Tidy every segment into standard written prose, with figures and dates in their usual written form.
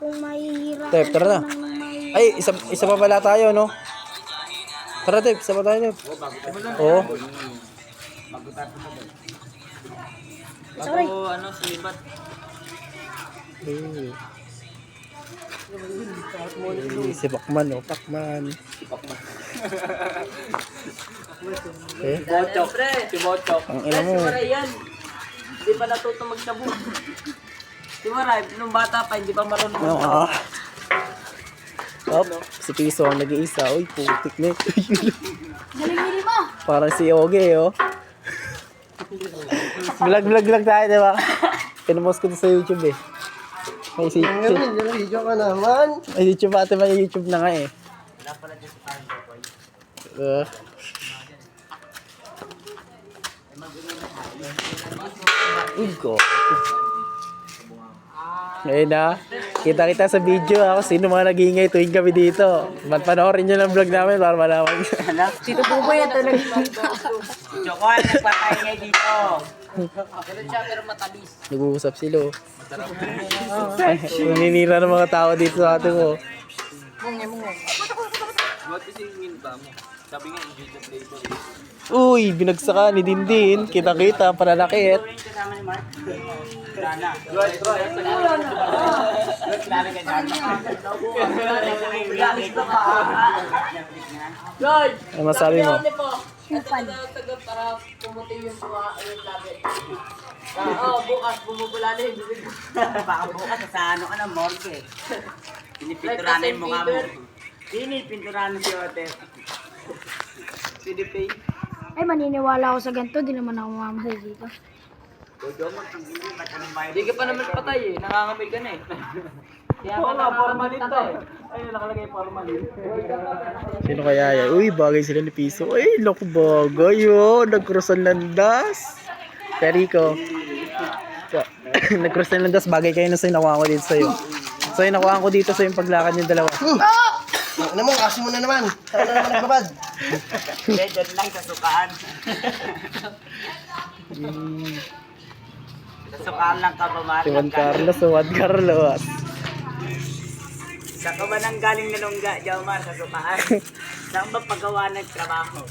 kung mahihirapan Tep, tara na. Ay, isa pa pala tayo, no? Tara, Tep, isa pa tayo, Tep. Oo. Sorry. Ano, silibat. Si Pacman, oh, Pacman. Eh, Bochok. Si Bochok. ang ina mo. Si Maray yan. Hindi pa natuto magsabu. Si Maray, nung bata pa, hindi pa marunong Ano magsabu. ka? Op, si Piso ang nag-iisa. Uy, putik na ito. Galing mo. Parang si Oge, oh. Vlog tayo, di ba? Pinupost ko to sa YouTube, eh. May Video ka naman. May YouTube ate, may YouTube na nga, eh. Uy, ko. Ngayon na, kita sa video ako sino mga nag-iingay tuwing kami dito. Panoorin nyo ng vlog namin para malaman nyo. Tito Buboy yan talaga. Si Chokoy, nagpapahingay dito. Ganun siya pero matalis. Nag-uusap sila. Ay, naninira ng mga tao dito sa atin mo. Ba't kasi yung ba mo? Sabi nga, enjoy the flavor. Uy, binagsakan ni Dindin. Kita-kita, pananakit. Kasama ni Mark. Sana. Good, bro. Good. Ano masabi mo? Simpan. Taga para pumuti yung mga labi. Oo, bukas bumubula na yung bibig. Baka bukas sa ano ka na morgue. Pinipinturahan na yung mukha mo. Pinipinturahan na si Ote. PDP. Ay, maniniwala ako sa ganito. Di naman ako mamamasay dito. Hindi ka pa naman patay eh. Nangangamil ka na eh. Kaya ka na formalin to eh. Ayun, nakalagay formalin. Sino kaya yan? Uy, bagay sila ni Piso. Ay, loko bagay, oh. Nag-cross ang landas. Perico. Nag-cross ang landas. Bagay kayo na sa'yo. Nakuha ko dito sa'yo. So, yung nakuha ko dito sa yung paglakad yung dalawa. Ano mo, kasi mo na naman. Saan na naman nagbabad? Hindi, dyan lang sa sukaan. Sa sukaan lang ka ba, Mark? Si Juan Carlos, Juan Carlos. Sa ka ba nang galing na lungga, Jomar, sa sukaan? Saan ba paggawa ng trabaho?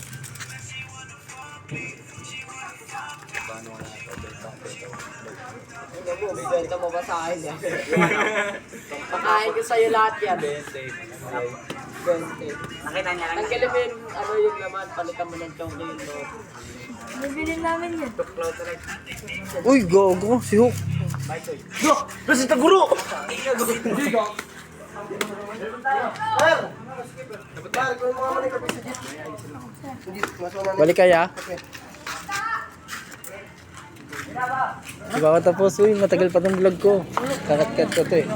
Bibenta mo ba sa akin yan? Pakain ko sa'yo lahat yan. 20. Nakita niya lang. Tanggalin mo yung ano yung laman, palitan mo ng chonggo yung loob. Bibili namin yun. Tuklaw talaga. Uy, gogo. Si Hook. Yo! Kasi taguro! Balik kaya? Di ba tapos? Uy, matagal pa tong vlog ko. Kakat-kat ko to eh.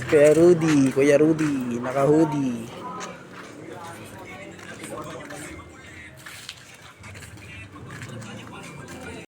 Kuya Rudy, naka-hoodie.